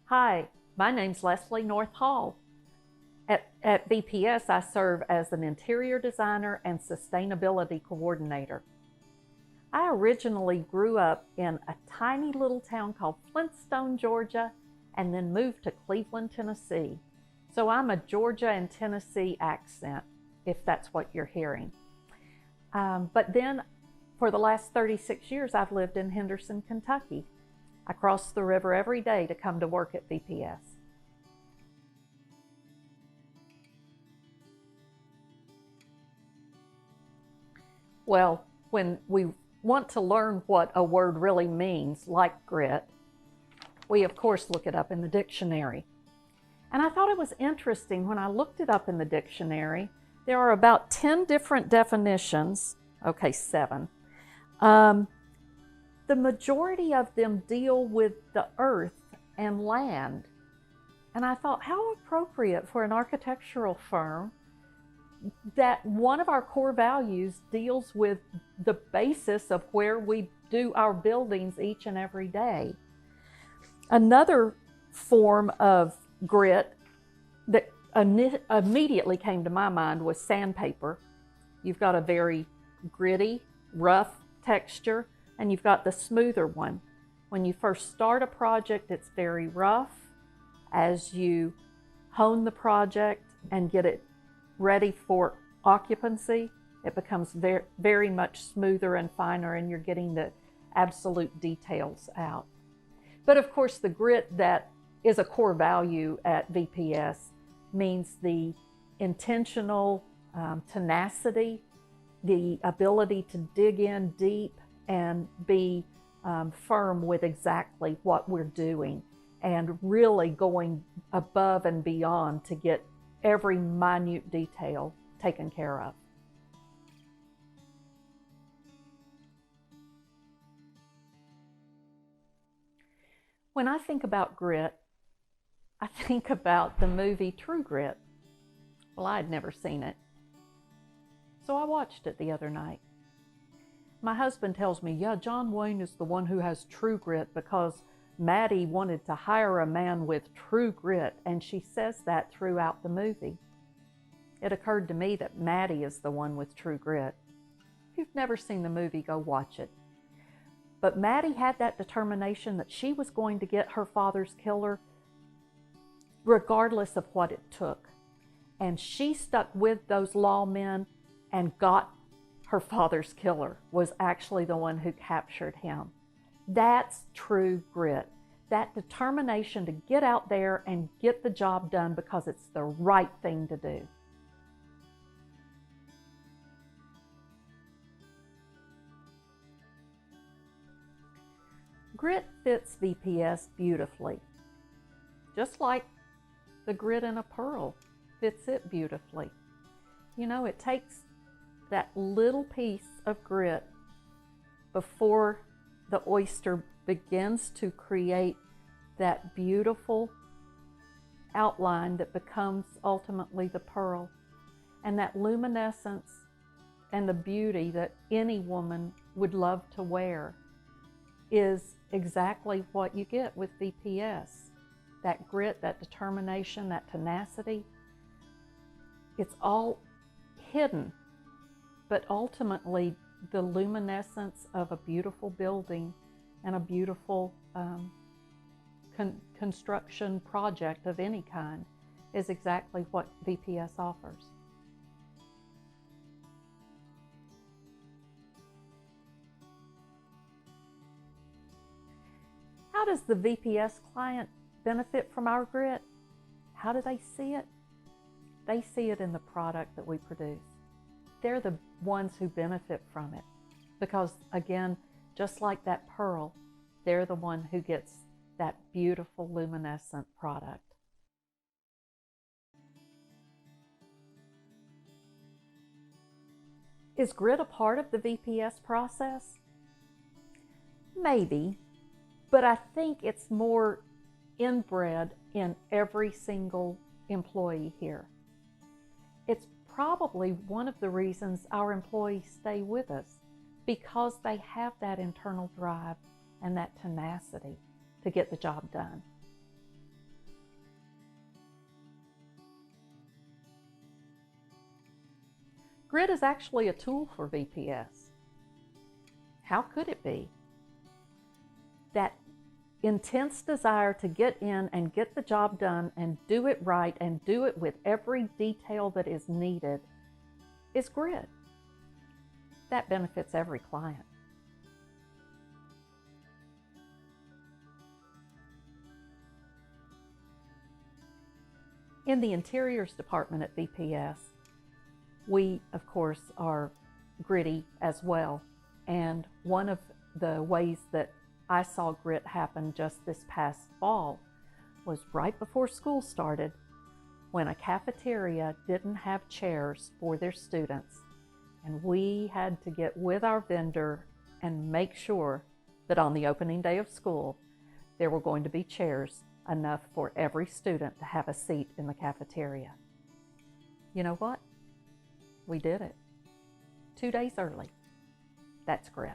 Hi, my name's Leslie North Hall. At VPS, I serve as an interior designer and sustainability coordinator. I originally grew up in a tiny little town called Flintstone, Georgia, and then moved to Cleveland, Tennessee. So I'm a Georgia and Tennessee accent, if that's what you're hearing. But then for the last 36 years, I've lived in Henderson, Kentucky. I cross the river every day to come to work at VPS. Well, when we want to learn what a word really means, like grit, we of course look it up in the dictionary. And I thought it was interesting when I looked it up in the dictionary, there are about 10 different definitions, okay, 7. The majority of them deal with the earth and land. And I thought, how appropriate for an architectural firm that one of our core values deals with the basis of where we do our buildings each and every day. Another form of grit that immediately came to my mind was sandpaper. You've got a very gritty, rough texture, and you've got the smoother one. When you first start a project, it's very rough. As you hone the project and get it ready for occupancy, it becomes very, very much smoother and finer, and you're getting the absolute details out. But of course, the grit that is a core value at VPS means the intentional tenacity, the ability to dig in deep and be firm with exactly what we're doing, and really going above and beyond to get every minute detail taken care of. When I think about grit, I think about the movie True Grit. Well, I had never seen it, so I watched it the other night. My husband tells me, yeah, John Wayne is the one who has true grit because Maddie wanted to hire a man with true grit, and she says that throughout the movie. It occurred to me that Maddie is the one with true grit. If you've never seen the movie, go watch it. But Maddie had that determination that she was going to get her father's killer regardless of what it took. And she stuck with those lawmen and got her father's killer, was actually the one who captured him. That's true grit. That determination to get out there and get the job done because it's the right thing to do. Grit fits VPS beautifully, just like the grit in a pearl fits it beautifully. You know, it takes that little piece of grit before the oyster begins to create that beautiful outline that becomes ultimately the pearl, and that luminescence and the beauty that any woman would love to wear is exactly what you get with VPS. That grit, that determination, that tenacity, it's all hidden, but ultimately the luminescence of a beautiful building and a beautiful construction project of any kind is exactly what VPS offers. How does the VPS client benefit from our grit? How do they see it? They see it in the product that we produce. They're the ones who benefit from it because, again, just like that pearl, they're the one who gets that beautiful luminescent product. Is grit a part of the VPS process? Maybe, but I think it's more inbred in every single employee here. It's probably one of the reasons our employees stay with us, because they have that internal drive and that tenacity to get the job done. Grit is actually a tool for VPS. How could it be? That intense desire to get in and get the job done and do it right and do it with every detail that is needed is grit. That benefits every client. In the interiors department at VPS, we, of course, are gritty as well. And one of the ways that I saw grit happen just this past fall was right before school started, when a cafeteria didn't have chairs for their students. And we had to get with our vendor and make sure that on the opening day of school, there were going to be chairs enough for every student to have a seat in the cafeteria. You know what? We did it. 2 days early. That's grit.